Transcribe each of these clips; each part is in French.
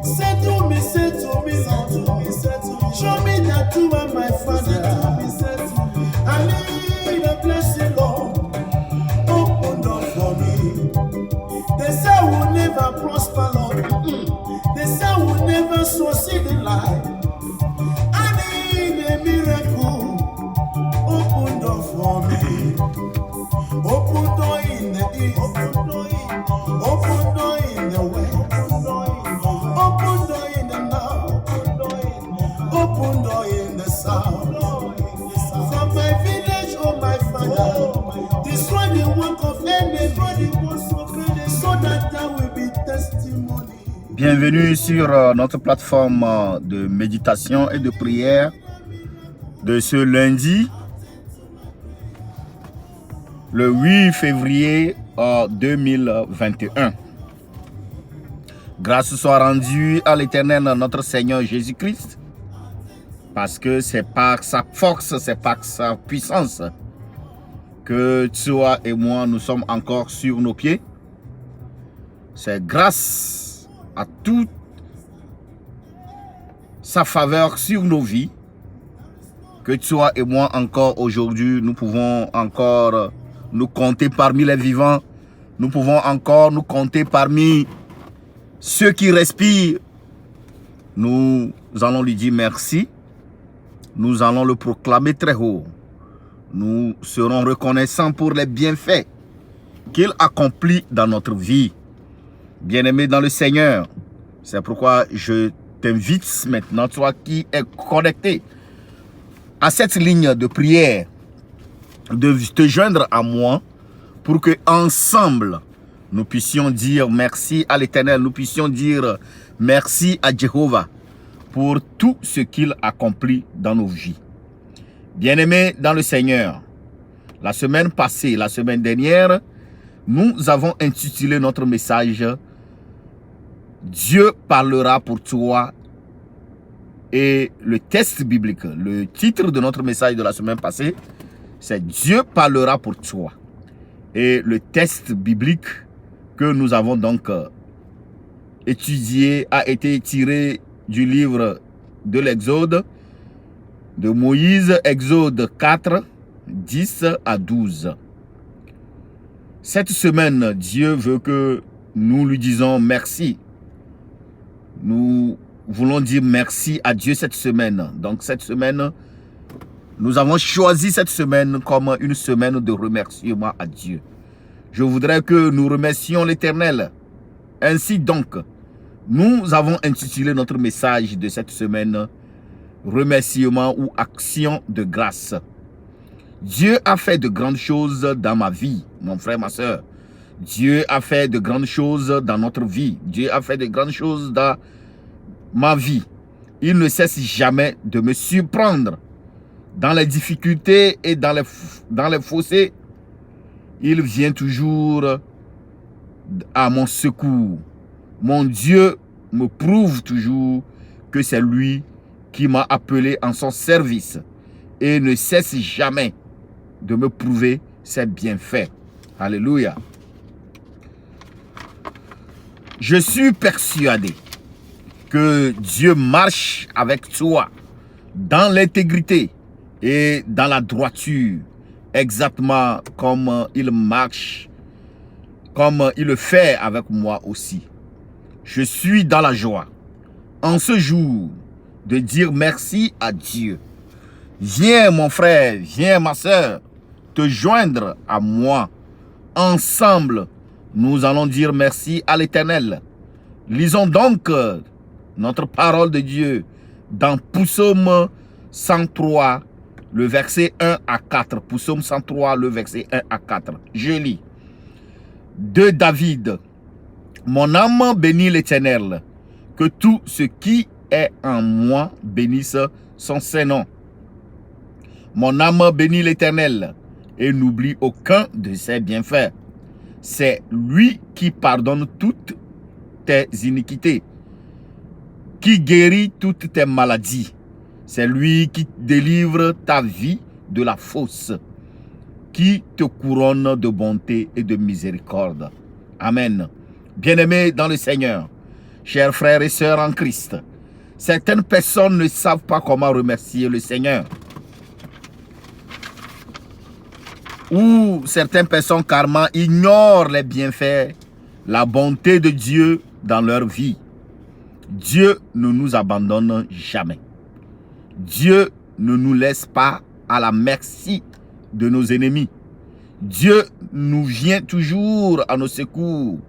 Say to me, show me that you are my Father. I need a blessing, Lord. Open door for me. They say I will never prosper, Lord. They say I will never succeed in life. I need a miracle. Open door for me. Open door in the east. Open door in the west. Open door in the north. Open door in the south. From my village, oh my Father, destroy the work of enemy, so that there will be testimony. Bienvenue sur notre plateforme de méditation et de prière de ce lundi, le 8 février 2021. Grâce soit rendue à l'Éternel notre Seigneur Jésus-Christ, parce que c'est par sa force, c'est par sa puissance que toi et moi nous sommes encore sur nos pieds. C'est grâce à toute sa faveur sur nos vies que toi et moi encore aujourd'hui nous pouvons encore nous compter parmi les vivants. Nous pouvons encore nous compter parmi ceux qui respirent. Nous allons lui dire merci. Nous allons le proclamer très haut. Nous serons reconnaissants pour les bienfaits qu'il accomplit dans notre vie. Bien-aimé dans le Seigneur, c'est pourquoi je t'invite maintenant, toi qui es connecté à cette ligne de prière, de te joindre à moi pour que ensemble nous puissions dire merci à l'Éternel, nous puissions dire merci à Jéhovah pour tout ce qu'il accomplit dans nos vies. Bien-aimés dans le Seigneur, la semaine passée, la semaine dernière, nous avons intitulé notre message « Dieu parlera pour toi » et le texte biblique, le titre de notre message de la semaine passée, c'est « Dieu parlera pour toi » et le texte biblique que nous avons donc étudié a été tiré du livre de l'Exode de Moïse, Exode 4, 10 à 12. Cette semaine, Dieu veut que nous lui disons merci. Nous voulons dire merci à Dieu cette semaine. Donc cette semaine, nous avons choisi cette semaine comme une semaine de remerciement à Dieu. Je voudrais que nous remercions l'Éternel. Ainsi donc, nous avons intitulé notre message de cette semaine « Remerciement ou action de grâce ». Dieu a fait de grandes choses dans ma vie, mon frère, ma soeur. Dieu a fait de grandes choses dans notre vie. Dieu a fait de grandes choses dans ma vie. Il ne cesse jamais de me surprendre dans les difficultés et dans les fossés. Il vient toujours à mon secours. Mon Dieu me prouve toujours que c'est lui qui m'a appelé en son service et ne cesse jamais de me prouver ses bienfaits. Alléluia. Je suis persuadé que Dieu marche avec toi dans l'intégrité et dans la droiture, exactement comme il marche, comme il le fait avec moi aussi. Je suis dans la joie, en ce jour, de dire merci à Dieu. Viens mon frère, viens ma soeur, te joindre à moi. Ensemble, nous allons dire merci à l'Éternel. Lisons donc notre parole de Dieu dans Psaume 103, le verset 1 à 4. Psaume 103, le verset 1 à 4. Je lis. De David. Mon âme bénit l'Éternel, que tout ce qui est en moi bénisse son Saint-Nom. Mon âme bénit l'Éternel et n'oublie aucun de ses bienfaits. C'est lui qui pardonne toutes tes iniquités, qui guérit toutes tes maladies. C'est lui qui délivre ta vie de la fosse, qui te couronne de bonté et de miséricorde. Amen. Bien-aimés dans le Seigneur, chers frères et sœurs en Christ, certaines personnes ne savent pas comment remercier le Seigneur. Ou certaines personnes carrément ignorent les bienfaits, la bonté de Dieu dans leur vie. Dieu ne nous abandonne jamais. Dieu ne nous laisse pas à la merci de nos ennemis. Dieu nous vient toujours à nos secours.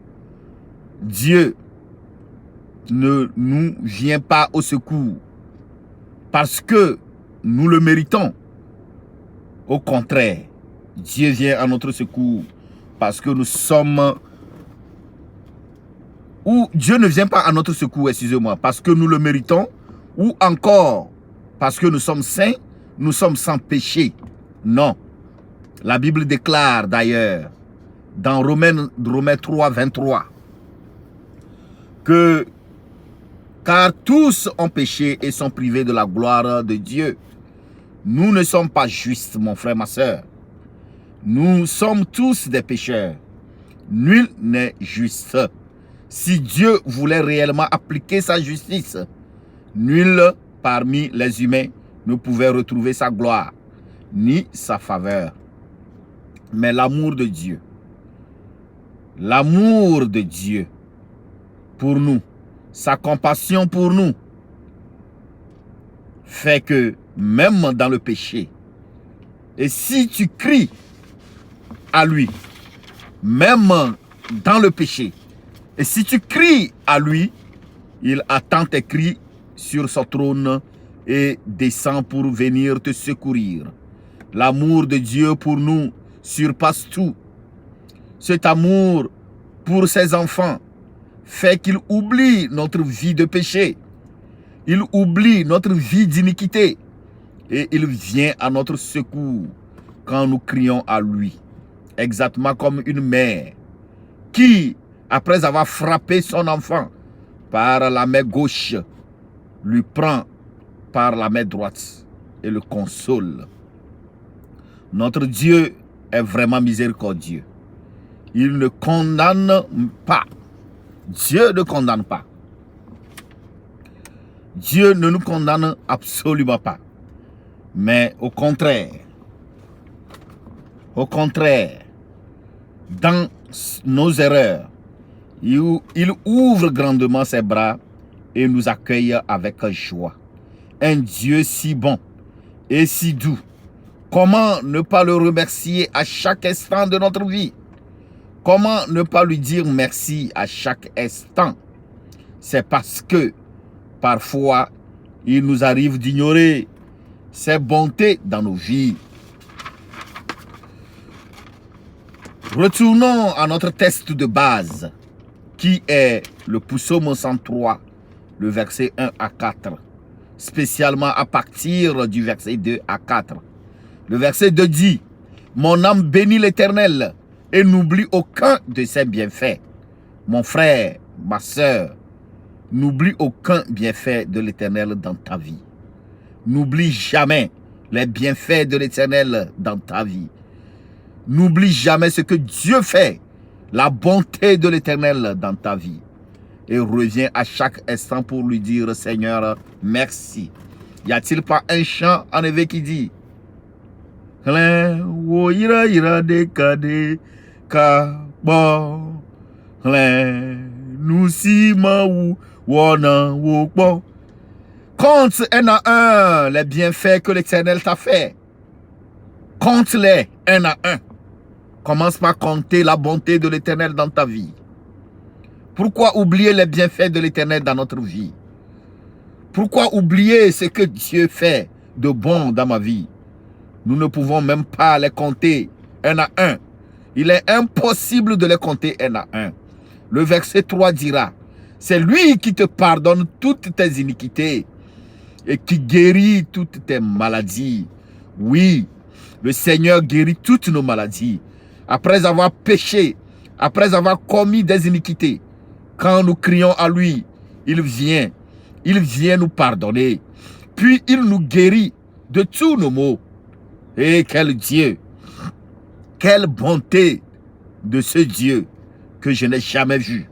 Dieu ne nous vient pas au secours parce que nous le méritons. Au contraire, Dieu vient à notre secours parce que nous sommes... Ou Dieu ne vient pas à notre secours, excusez-moi, parce que nous le méritons, ou encore parce que nous sommes saints, nous sommes sans péché. Non. La Bible déclare d'ailleurs, dans Romains 3, 23, que car tous ont péché et sont privés de la gloire de Dieu. Nous ne sommes pas justes, mon frère, ma soeur. Nous sommes tous des pécheurs. Nul n'est juste. Si Dieu voulait réellement appliquer sa justice, nul parmi les humains ne pouvait retrouver sa gloire, ni sa faveur. Mais l'amour de Dieu pour nous, sa compassion pour nous, fait que même dans le péché, et si tu cries à lui, même dans le péché, et si tu cries à lui, il attend tes cris sur son trône et descend pour venir te secourir. L'amour de Dieu pour nous surpasse tout. Cet amour pour ses enfants fait qu'il oublie notre vie de péché. Il oublie notre vie d'iniquité. Et il vient à notre secours quand nous crions à lui. Exactement comme une mère qui, après avoir frappé son enfant par la main gauche, lui prend par la main droite et le console. Notre Dieu est vraiment miséricordieux. Il ne condamne pas. Dieu ne condamne pas. Dieu ne nous condamne absolument pas. Mais au contraire, dans nos erreurs, il ouvre grandement ses bras et nous accueille avec joie. Un Dieu si bon et si doux. Comment ne pas le remercier à chaque instant de notre vie? Comment ne pas lui dire merci à chaque instant? C'est parce que parfois, il nous arrive d'ignorer ses bontés dans nos vies. Retournons à notre texte de base, qui est le psaume 103, le verset 1 à 4, spécialement à partir du verset 2 à 4. Le verset 2 dit, « Mon âme bénit l'Éternel et n'oublie aucun de ses bienfaits. » Mon frère, ma soeur, n'oublie aucun bienfait de l'Éternel dans ta vie. N'oublie jamais les bienfaits de l'Éternel dans ta vie. N'oublie jamais ce que Dieu fait, la bonté de l'Éternel dans ta vie. Et reviens à chaque instant pour lui dire, Seigneur, merci. Y a-t-il pas un chant en effet qui dit, compte un à un les bienfaits que l'Éternel t'a fait. Compte-les un à un. Commence par compter la bonté de l'Éternel dans ta vie. Pourquoi oublier les bienfaits de l'Éternel dans notre vie? Pourquoi oublier ce que Dieu fait de bon dans ma vie? Nous ne pouvons même pas les compter un à un. Il est impossible de les compter un à un. Le verset 3 dira, c'est lui qui te pardonne toutes tes iniquités et qui guérit toutes tes maladies. Oui, le Seigneur guérit toutes nos maladies. Après avoir péché, après avoir commis des iniquités, quand nous crions à lui, il vient nous pardonner. Puis il nous guérit de tous nos maux. Et quel Dieu, quelle bonté de ce Dieu que je n'ai jamais vu.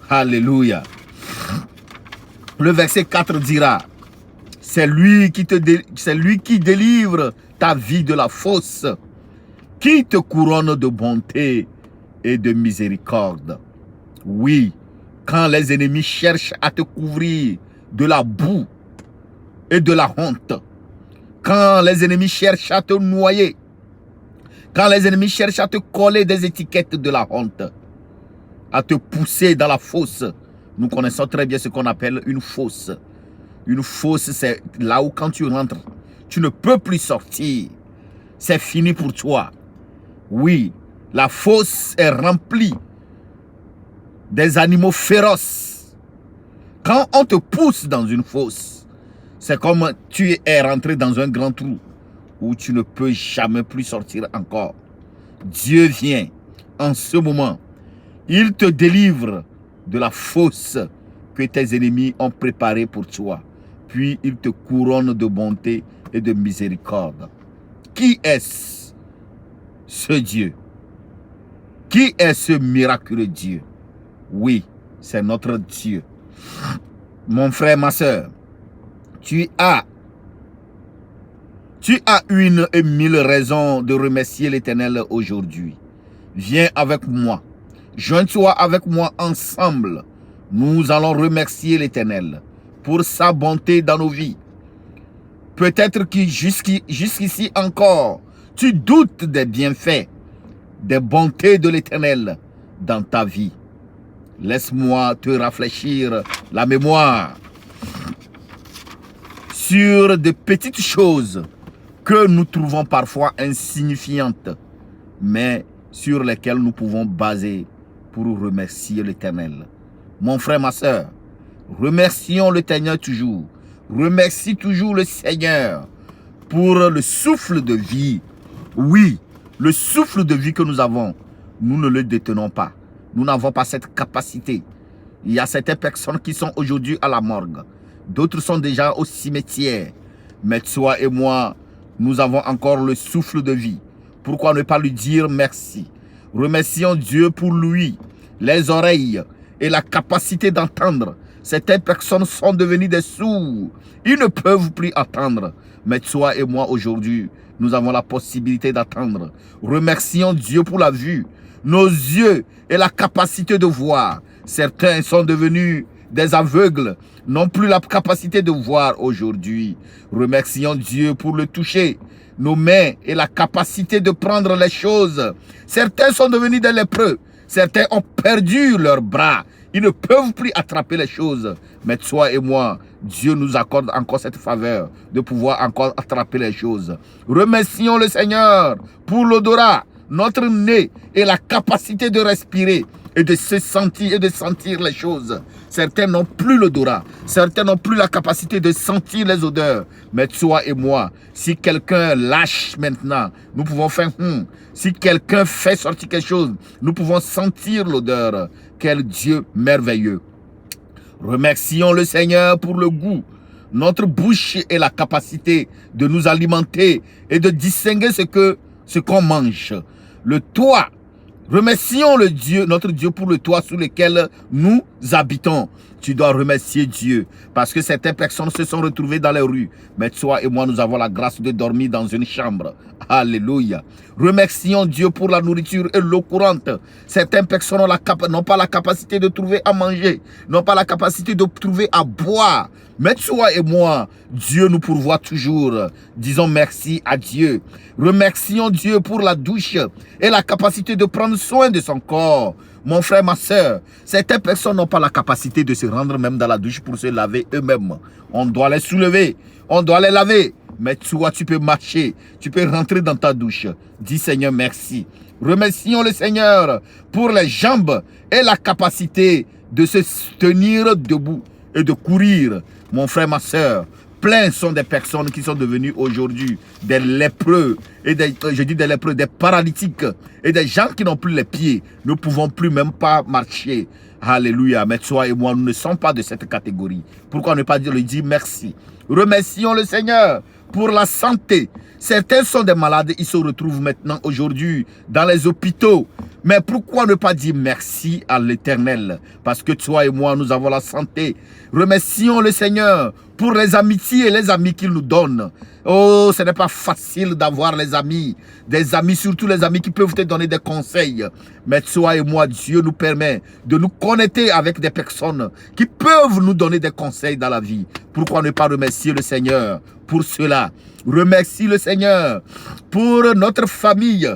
Alléluia. Le verset 4 dira, c'est lui qui délivre ta vie de la fosse, qui te couronne de bonté et de miséricorde. Oui, quand les ennemis cherchent à te couvrir de la boue et de la honte, quand les ennemis cherchent à te noyer, quand les ennemis cherchent à te coller des étiquettes de la honte, à te pousser dans la fosse, nous connaissons très bien ce qu'on appelle une fosse. Une fosse, c'est là où quand tu rentres, tu ne peux plus sortir. C'est fini pour toi. Oui, la fosse est remplie des animaux féroces. Quand on te pousse dans une fosse, c'est comme tu es rentré dans un grand trou où tu ne peux jamais plus sortir encore. Dieu vient en ce moment. Il te délivre de la fosse que tes ennemis ont préparée pour toi. Puis il te couronne de bonté et de miséricorde. Qui est-ce, ce Dieu? Qui est ce miraculeux Dieu? Oui, c'est notre Dieu. Mon frère, ma soeur, tu as une et mille raisons de remercier l'Éternel aujourd'hui. Viens avec moi. Joins-toi avec moi ensemble. Nous allons remercier l'Éternel pour sa bonté dans nos vies. Peut-être que jusqu'ici encore, tu doutes des bienfaits, des bontés de l'Éternel dans ta vie. Laisse-moi te rafraîchir la mémoire sur de petites choses que nous trouvons parfois insignifiantes, mais sur lesquelles nous pouvons baser pour remercier l'Éternel. Mon frère, ma soeur, remercions l'Éternel toujours. Remercie toujours le Seigneur pour le souffle de vie. Oui, le souffle de vie que nous avons, nous ne le détenons pas. Nous n'avons pas cette capacité. Il y a certaines personnes qui sont aujourd'hui à la morgue. D'autres sont déjà au cimetière. Mais toi et moi, nous avons encore le souffle de vie. Pourquoi ne pas lui dire merci? Remercions Dieu pour lui, les oreilles et la capacité d'entendre. Certaines personnes sont devenues des sourds. Ils ne peuvent plus entendre. Mais toi et moi aujourd'hui, nous avons la possibilité d'entendre. Remercions Dieu pour la vue, nos yeux et la capacité de voir. Certains sont devenus des aveugles, n'ont plus la capacité de voir aujourd'hui. Remercions Dieu pour le toucher, nos mains et la capacité de prendre les choses. Certains sont devenus des lépreux. Certains ont perdu leurs bras. Ils ne peuvent plus attraper les choses. Mais toi et moi, Dieu nous accorde encore cette faveur de pouvoir encore attraper les choses. Remercions le Seigneur pour l'odorat, notre nez et la capacité de respirer et de se sentir et de sentir les choses. Certains n'ont plus l'odorat, certains n'ont plus la capacité de sentir les odeurs. Mais toi et moi, si quelqu'un lâche maintenant, nous pouvons faire Si quelqu'un fait sortir quelque chose, nous pouvons sentir l'odeur. Quel Dieu merveilleux. Remercions le Seigneur pour le goût. Notre bouche et la capacité de nous alimenter et de distinguer ce qu'on mange. Le toit. Remercions notre Dieu pour le toit sous lequel nous habitons. Tu dois remercier Dieu parce que certaines personnes se sont retrouvées dans les rues. Mais toi et moi, nous avons la grâce de dormir dans une chambre. Alléluia. Remercions Dieu pour la nourriture et l'eau courante. Certaines personnes n'ont pas la capacité de trouver à manger, n'ont pas la capacité de trouver à boire. Mais toi et moi, Dieu nous pourvoit toujours. Disons merci à Dieu. Remercions Dieu pour la douche et la capacité de prendre soin de son corps. Mon frère, ma soeur, certaines personnes n'ont pas la capacité de se rendre même dans la douche pour se laver eux-mêmes. On doit les soulever, on doit les laver. Mais toi, tu peux marcher, tu peux rentrer dans ta douche. Dis Seigneur, merci. Remercions le Seigneur pour les jambes et la capacité de se tenir debout et de courir. Mon frère, ma soeur, plein sont des personnes qui sont devenues aujourd'hui des lépreux, et des paralytiques, et des gens qui n'ont plus les pieds. Nous ne pouvons plus même pas marcher. Alléluia. Mais toi et moi, nous ne sommes pas de cette catégorie. Pourquoi ne pas lui dire merci? Remercions le Seigneur pour la santé. Certains sont des malades, ils se retrouvent maintenant aujourd'hui dans les hôpitaux. Mais pourquoi ne pas dire merci à l'Éternel? Parce que toi et moi, nous avons la santé. Remercions le Seigneur pour les amitiés et les amis qu'il nous donne. Oh, ce n'est pas facile d'avoir les amis. Des amis, surtout les amis qui peuvent te donner des conseils. Mais toi et moi, Dieu nous permet de nous connecter avec des personnes qui peuvent nous donner des conseils dans la vie. Pourquoi ne pas remercier le Seigneur pour cela? Remercie le Seigneur pour notre famille.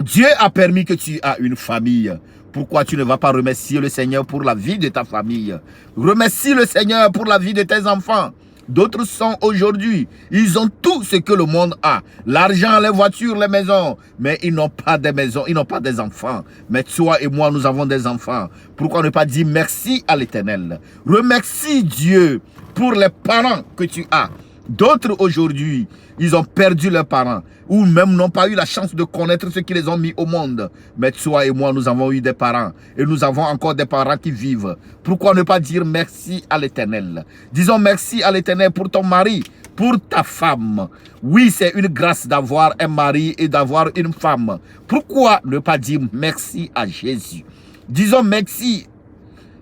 Dieu a permis que tu aies une famille. Pourquoi tu ne vas pas remercier le Seigneur pour la vie de ta famille? Remercie le Seigneur pour la vie de tes enfants. D'autres sont aujourd'hui, ils ont tout ce que le monde a. L'argent, les voitures, les maisons. Mais ils n'ont pas des maisons, ils n'ont pas des enfants. Mais toi et moi, nous avons des enfants. Pourquoi ne pas dire merci à l'Éternel? Remercie Dieu pour les parents que tu as. D'autres aujourd'hui, ils ont perdu leurs parents ou même n'ont pas eu la chance de connaître ceux qui les ont mis au monde. Mais toi et moi, nous avons eu des parents et nous avons encore des parents qui vivent. Pourquoi ne pas dire merci à l'Éternel? Disons merci à l'Éternel pour ton mari, pour ta femme. Oui, c'est une grâce d'avoir un mari et d'avoir une femme. Pourquoi ne pas dire merci à Jésus? Disons merci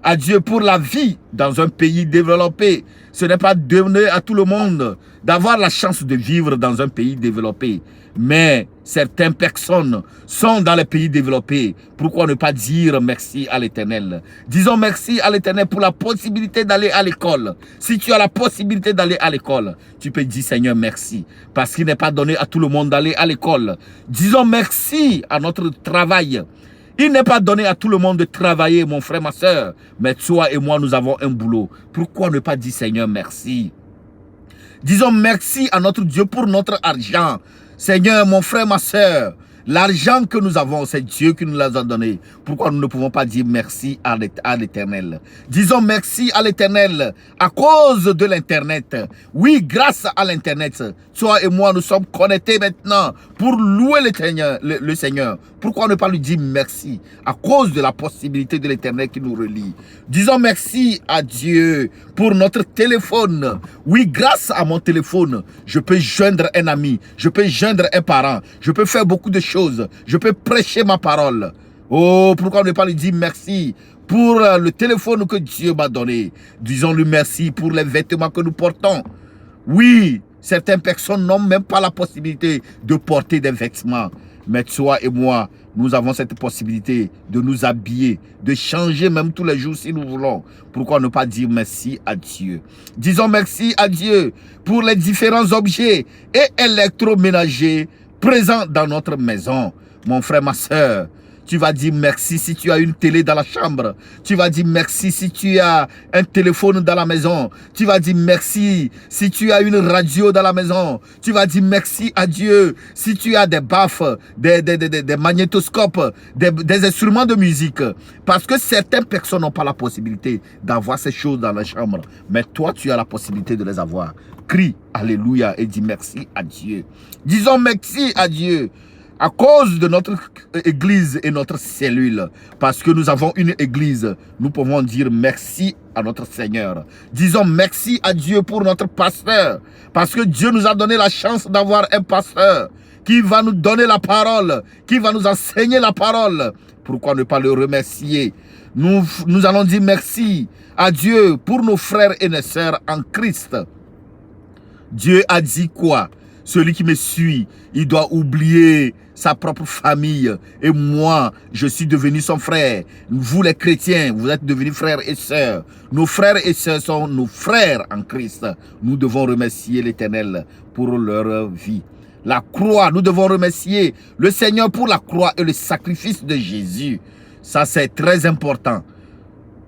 à Dieu pour la vie dans un pays développé. Ce n'est pas donné à tout le monde d'avoir la chance de vivre dans un pays développé. Mais certaines personnes sont dans les pays développés. Pourquoi ne pas dire merci à l'Éternel? Disons merci à l'Éternel pour la possibilité d'aller à l'école. Si tu as la possibilité d'aller à l'école, tu peux dire Seigneur merci. Parce qu'il n'est pas donné à tout le monde d'aller à l'école. Disons merci à notre travail. Il n'est pas donné à tout le monde de travailler, mon frère, ma soeur. Mais toi et moi, nous avons un boulot. Pourquoi ne pas dire Seigneur merci? Disons merci à notre Dieu pour notre argent. Seigneur, mon frère, ma soeur, l'argent que nous avons, c'est Dieu qui nous l'a donné. Pourquoi nous ne pouvons pas dire merci à l'Éternel? Disons merci à l'Éternel à cause de l'Internet. Oui, grâce à l'Internet, toi et moi, nous sommes connectés maintenant pour louer le Seigneur. Pourquoi ne pas lui dire merci à cause de la possibilité de l'Éternel qui nous relie? Disons merci à Dieu pour notre téléphone. Oui, grâce à mon téléphone, je peux joindre un ami, je peux joindre un parent, je peux faire beaucoup de choses, je peux prêcher ma parole. Oh, pourquoi ne pas lui dire merci pour le téléphone que Dieu m'a donné? Disons-lui merci pour les vêtements que nous portons. Oui, certaines personnes n'ont même pas la possibilité de porter des vêtements. Mais toi et moi, nous avons cette possibilité de nous habiller, de changer même tous les jours si nous voulons. Pourquoi ne pas dire merci à Dieu? Disons merci à Dieu pour les différents objets et électroménagers présents dans notre maison. Mon frère, ma soeur, tu vas dire merci si tu as une télé dans la chambre. Tu vas dire merci si tu as un téléphone dans la maison. Tu vas dire merci si tu as une radio dans la maison. Tu vas dire merci à Dieu si tu as des baffes, des magnétoscopes, des instruments de musique. Parce que certaines personnes n'ont pas la possibilité d'avoir ces choses dans la chambre. Mais toi, tu as la possibilité de les avoir. Crie Alléluia et dis merci à Dieu. Disons merci à Dieu à cause de notre église et notre cellule. Parce que nous avons une église, nous pouvons dire merci à notre Seigneur. Disons merci à Dieu pour notre pasteur. Parce que Dieu nous a donné la chance d'avoir un pasteur qui va nous donner la parole, qui va nous enseigner la parole. Pourquoi ne pas le remercier? Nous allons dire merci à Dieu pour nos frères et nos sœurs en Christ. Dieu a dit quoi? Celui qui me suit, il doit oublier sa propre famille. Et moi, je suis devenu son frère. Vous les chrétiens, vous êtes devenus frères et sœurs. Nos frères et sœurs sont nos frères en Christ. Nous devons remercier l'Éternel pour leur vie. La croix, nous devons remercier le Seigneur pour la croix et le sacrifice de Jésus. Ça, c'est très important.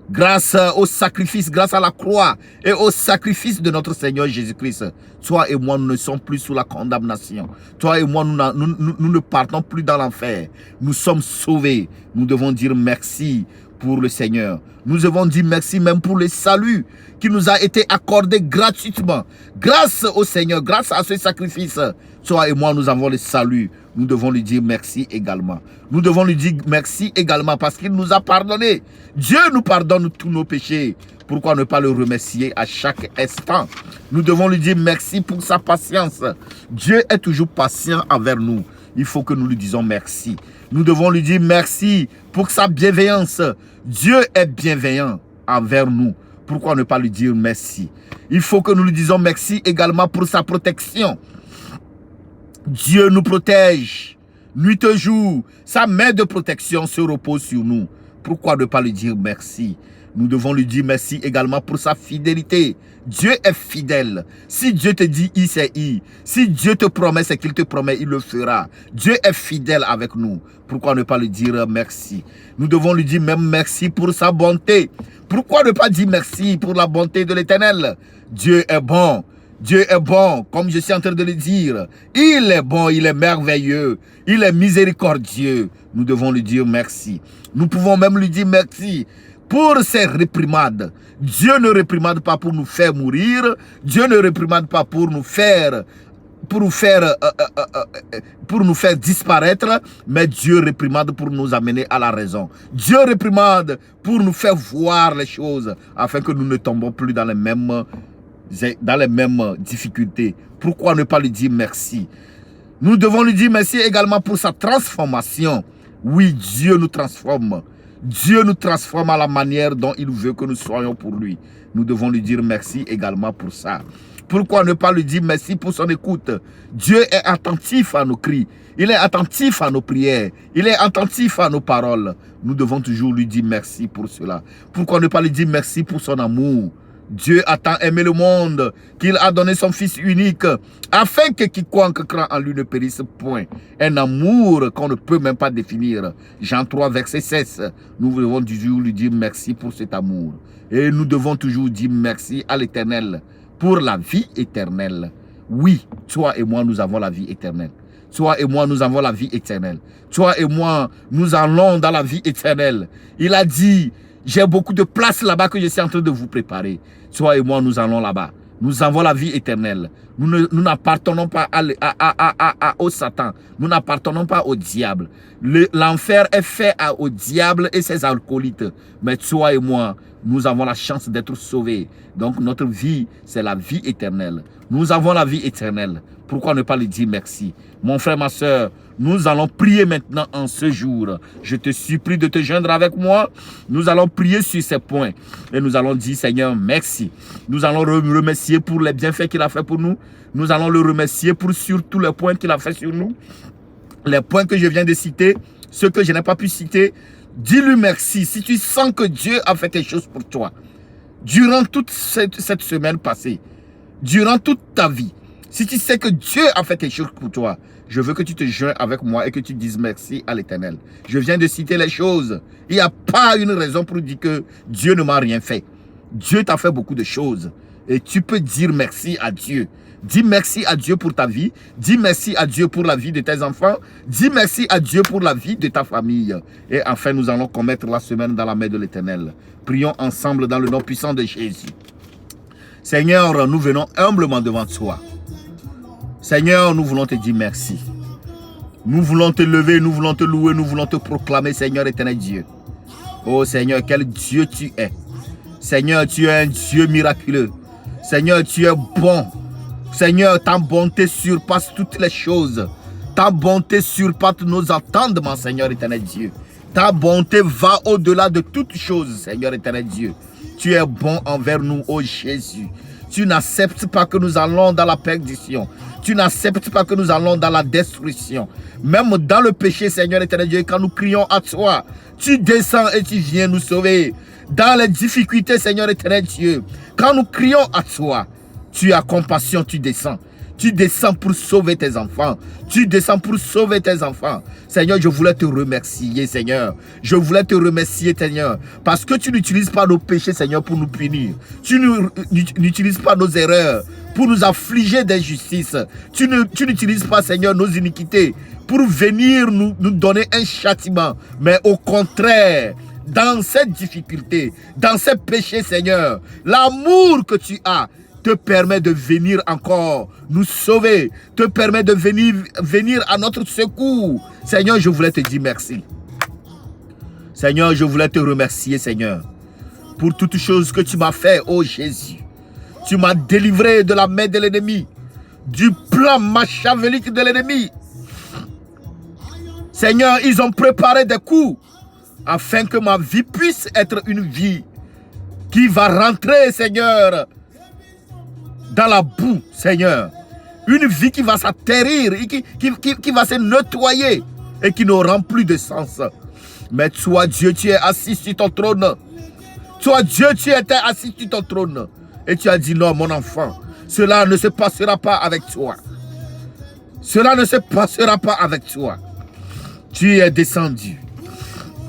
Grâce au sacrifice, grâce à la croix et au sacrifice de notre Seigneur Jésus-Christ, toi et moi, nous ne sommes plus sous la condamnation. Toi et moi, nous ne partons plus dans l'enfer. Nous sommes sauvés. Nous devons dire merci pour le Seigneur. Nous devons dire merci même pour le salut qui nous a été accordé gratuitement. Grâce au Seigneur, grâce à ce sacrifice, toi et moi, nous avons le salut. Nous devons lui dire merci également. Nous devons lui dire merci également parce qu'il nous a pardonné. Dieu nous pardonne tous nos péchés. Pourquoi ne pas le remercier à chaque instant? Nous devons lui dire merci pour sa patience. Dieu est toujours patient envers nous. il faut que nous lui disions merci. Nous devons lui dire merci pour sa bienveillance. Dieu est bienveillant envers nous. Pourquoi ne pas lui dire merci? Il faut que nous lui disions merci également pour sa protection. Dieu nous protège, nuit et jour. Sa main de protection se repose sur nous. Pourquoi ne pas lui dire merci? Nous devons lui dire merci également pour sa fidélité. Dieu est fidèle. Si Dieu te dit I, c'est I. Si Dieu te promet ce qu'il te promet, il le fera. Dieu est fidèle avec nous. Pourquoi ne pas lui dire merci? Nous devons lui dire même merci pour sa bonté. Pourquoi ne pas dire merci pour la bonté de l'Éternel? Dieu est bon. Dieu est bon, comme je suis en train de le dire. Il est bon, il est merveilleux, il est miséricordieux. Nous devons lui dire merci. Nous pouvons même lui dire merci pour ses réprimades. Dieu ne réprimande pas pour nous faire mourir. Dieu ne réprimande pas pour nous faire disparaître, mais Dieu réprimande pour nous amener à la raison. Dieu réprimande pour nous faire voir les choses, afin que nous ne tombons plus dans les mêmes difficultés. Pourquoi ne pas lui dire merci? Nous devons lui dire merci également pour sa transformation. Oui, Dieu nous transforme. Dieu nous transforme à la manière dont il veut que nous soyons pour lui. Nous devons lui dire merci également pour ça. Pourquoi ne pas lui dire merci pour son écoute? Dieu est attentif à nos cris. Il est attentif à nos prières. Il est attentif à nos paroles. Nous devons toujours lui dire merci pour cela. Pourquoi ne pas lui dire merci pour son amour? Dieu a tant aimé le monde qu'il a donné son Fils unique afin que quiconque croit en lui ne périsse point. Un amour qu'on ne peut même pas définir. Jean 3, verset 16. Nous devons toujours lui dire merci pour cet amour. Et nous devons toujours dire merci à l'Éternel pour la vie éternelle. Oui, toi et moi, nous avons la vie éternelle. Toi et moi, nous avons la vie éternelle. Toi et moi, nous allons dans la vie éternelle. Il a dit... J'ai beaucoup de place là-bas que je suis en train de vous préparer. Toi et moi, nous allons là-bas. Nous avons la vie éternelle. Nous n'appartenons pas au Satan. Nous n'appartenons pas au diable. L'enfer est fait au diable et ses alcoolites. Mais toi et moi, nous avons la chance d'être sauvés. Donc notre vie, c'est la vie éternelle. Nous avons la vie éternelle. Pourquoi ne pas lui dire merci? Mon frère, ma soeur, nous allons prier maintenant en ce jour. Je te supplie de te joindre avec moi. Nous allons prier sur ces points. Et nous allons dire, Seigneur, merci. Nous allons le remercier pour les bienfaits qu'il a fait pour nous. Nous allons le remercier pour sur tous les points qu'il a fait sur nous. Les points que je viens de citer, ceux que je n'ai pas pu citer, dis-lui merci. Si tu sens que Dieu a fait quelque chose pour toi, durant toute cette semaine passée, durant toute ta vie, si tu sais que Dieu a fait quelque chose pour toi, je veux que tu te joignes avec moi et que tu dises merci à l'Éternel. Je viens de citer les choses. Il n'y a pas une raison pour dire que Dieu ne m'a rien fait. Dieu t'a fait beaucoup de choses. Et tu peux dire merci à Dieu. Dis merci à Dieu pour ta vie. Dis merci à Dieu pour la vie de tes enfants. Dis merci à Dieu pour la vie de ta famille. Et enfin, nous allons commettre la semaine dans la main de l'Éternel. Prions ensemble dans le nom puissant de Jésus. Seigneur, nous venons humblement devant toi. Seigneur, nous voulons te dire merci. Nous voulons te lever, nous voulons te louer, nous voulons te proclamer, Seigneur éternel Dieu. Oh Seigneur, quel Dieu tu es. Seigneur, tu es un Dieu miraculeux. Seigneur, tu es bon. Seigneur, ta bonté surpasse toutes les choses. Ta bonté surpasse nos entendements, Seigneur éternel Dieu. Ta bonté va au-delà de toutes choses, Seigneur éternel Dieu. Tu es bon envers nous, ô Jésus. Tu n'acceptes pas que nous allons dans la perdition. Tu n'acceptes pas que nous allons dans la destruction. Même dans le péché, Seigneur éternel Dieu, quand nous crions à toi, tu descends et tu viens nous sauver. Dans les difficultés, Seigneur éternel Dieu, quand nous crions à toi, tu as compassion, tu descends. Tu descends pour sauver tes enfants. Tu descends pour sauver tes enfants. Seigneur, je voulais te remercier, Seigneur. Je voulais te remercier, Seigneur. Parce que tu n'utilises pas nos péchés, Seigneur, pour nous punir. Tu n'utilises pas nos erreurs pour nous affliger d'injustice. Tu n'utilises pas, Seigneur, nos iniquités pour venir nous donner un châtiment. Mais au contraire, dans cette difficulté, dans ces péchés, Seigneur, l'amour que tu as te permet de venir encore nous sauver, te permet de venir à notre secours. Seigneur, je voulais te dire merci. Seigneur, je voulais te remercier, Seigneur, pour toutes choses que tu m'as fait, oh Jésus. Tu m'as délivré de la main de l'ennemi, du plan machiavélique de l'ennemi. Seigneur, ils ont préparé des coups afin que ma vie puisse être une vie qui va rentrer, Seigneur, dans la boue, Seigneur. Une vie qui va s'atterrir, qui va se nettoyer et qui n'aura plus de sens. Mais toi, Dieu, tu es assis sur ton trône. Toi, Dieu, tu étais assis sur ton trône. Et tu as dit non, mon enfant, cela ne se passera pas avec toi. Cela ne se passera pas avec toi. Tu es descendu.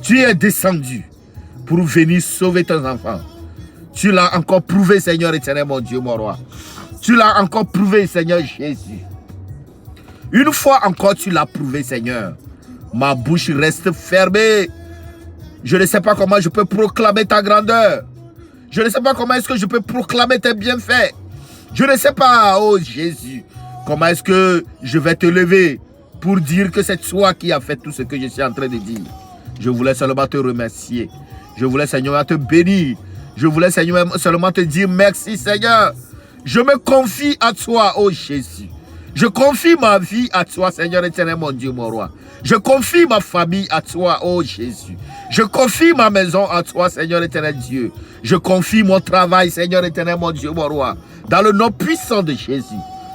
Tu es descendu pour venir sauver tes enfants. Tu l'as encore prouvé, Seigneur éternel, mon Dieu, mon roi. Tu l'as encore prouvé, Seigneur Jésus. Une fois encore, tu l'as prouvé, Seigneur. Ma bouche reste fermée. Je ne sais pas comment je peux proclamer ta grandeur. Je ne sais pas comment est-ce que je peux proclamer tes bienfaits. Je ne sais pas, oh Jésus, comment est-ce que je vais te lever pour dire que c'est toi qui as fait tout ce que je suis en train de dire. Je voulais seulement te remercier. Je voulais, Seigneur, te bénir. Je voulais, Seigneur, seulement te dire merci, Seigneur. Je me confie à toi, oh Jésus. Je confie ma vie à toi, Seigneur éternel, mon Dieu, mon roi. Je confie ma famille à toi, oh Jésus. Je confie ma maison à toi, Seigneur éternel Dieu. Je confie mon travail, Seigneur éternel, mon Dieu, mon roi. Dans le nom puissant de Jésus.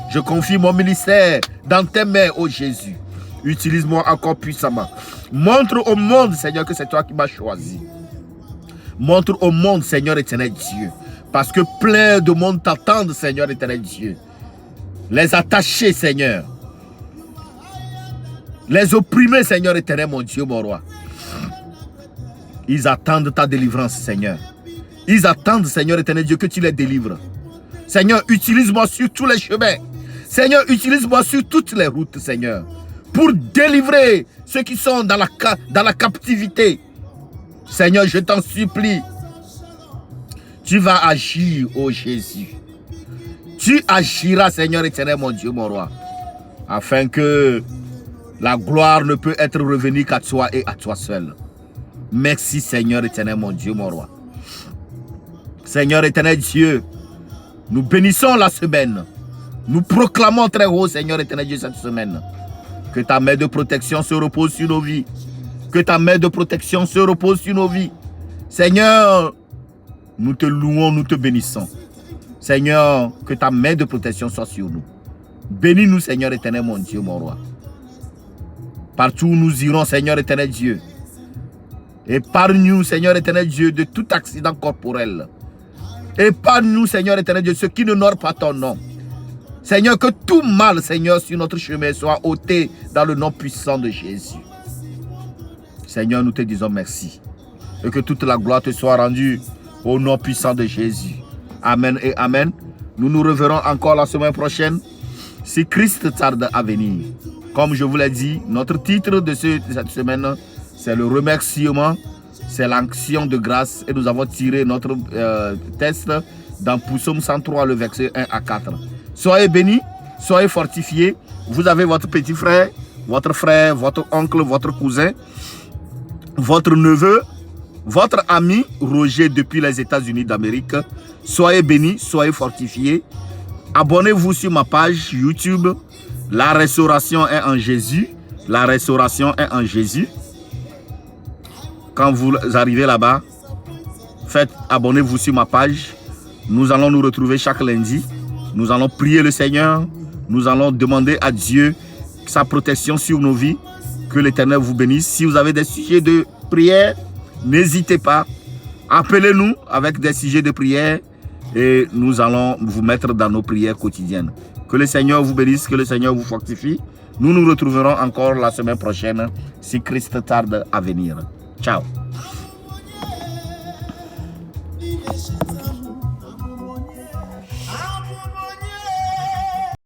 Je confie mon ministère dans tes mains, oh Jésus. Utilise-moi encore puissamment. Montre au monde, Seigneur, que c'est toi qui m'as choisi. Montre au monde, Seigneur éternel Dieu. Parce que plein de monde t'attendent, Seigneur éternel Dieu. Les attachés, Seigneur. Les opprimés, Seigneur éternel, mon Dieu, mon roi. Ils attendent ta délivrance, Seigneur. Ils attendent, Seigneur éternel Dieu, que tu les délivres. Seigneur, utilise-moi sur tous les chemins. Seigneur, utilise-moi sur toutes les routes, Seigneur. Pour délivrer ceux qui sont dans la captivité. Seigneur, je t'en supplie. Tu vas agir, ô Jésus. Tu agiras, Seigneur éternel, mon Dieu, mon roi. Afin que la gloire ne peut être revenue qu'à toi et à toi seul. Merci, Seigneur éternel, mon Dieu, mon roi. Seigneur éternel Dieu, nous bénissons la semaine. Nous proclamons très haut, Seigneur éternel Dieu, cette semaine. Que ta main de protection se repose sur nos vies. Que ta main de protection se repose sur nos vies. Seigneur, nous te louons, nous te bénissons. Seigneur, que ta main de protection soit sur nous. Bénis-nous, Seigneur éternel, mon Dieu, mon roi. Partout où nous irons, Seigneur éternel Dieu. Épargne-nous, Seigneur éternel Dieu, de tout accident corporel. Épargne-nous, Seigneur éternel Dieu, ceux qui n'honorent pas ton nom. Seigneur, que tout mal, Seigneur, sur notre chemin soit ôté dans le nom puissant de Jésus. Seigneur, nous te disons merci. Et que toute la gloire te soit rendue au nom puissant de Jésus. Amen et amen. Nous nous reverrons encore la semaine prochaine, si Christ tarde à venir. Comme je vous l'ai dit, notre titre de cette semaine, c'est le remerciement, c'est l'action de grâce. Et nous avons tiré notre test dans Psaume 103, le verset 1 à 4. Soyez bénis, soyez fortifiés. Vous avez votre petit frère, votre oncle, votre cousin, votre neveu, votre ami Roger depuis les États-Unis d'Amérique. Soyez bénis, soyez fortifiés. Abonnez-vous sur ma page YouTube. La restauration est en Jésus. La restauration est en Jésus. Quand vous arrivez là-bas, abonnez-vous sur ma page. Nous allons nous retrouver chaque lundi. Nous allons prier le Seigneur. Nous allons demander à Dieu sa protection sur nos vies. Que l'Éternel vous bénisse. Si vous avez des sujets de prière, n'hésitez pas. Appelez-nous avec des sujets de prière et nous allons vous mettre dans nos prières quotidiennes. Que le Seigneur vous bénisse, que le Seigneur vous fortifie. Nous nous retrouverons encore la semaine prochaine si Christ tarde à venir. Ciao.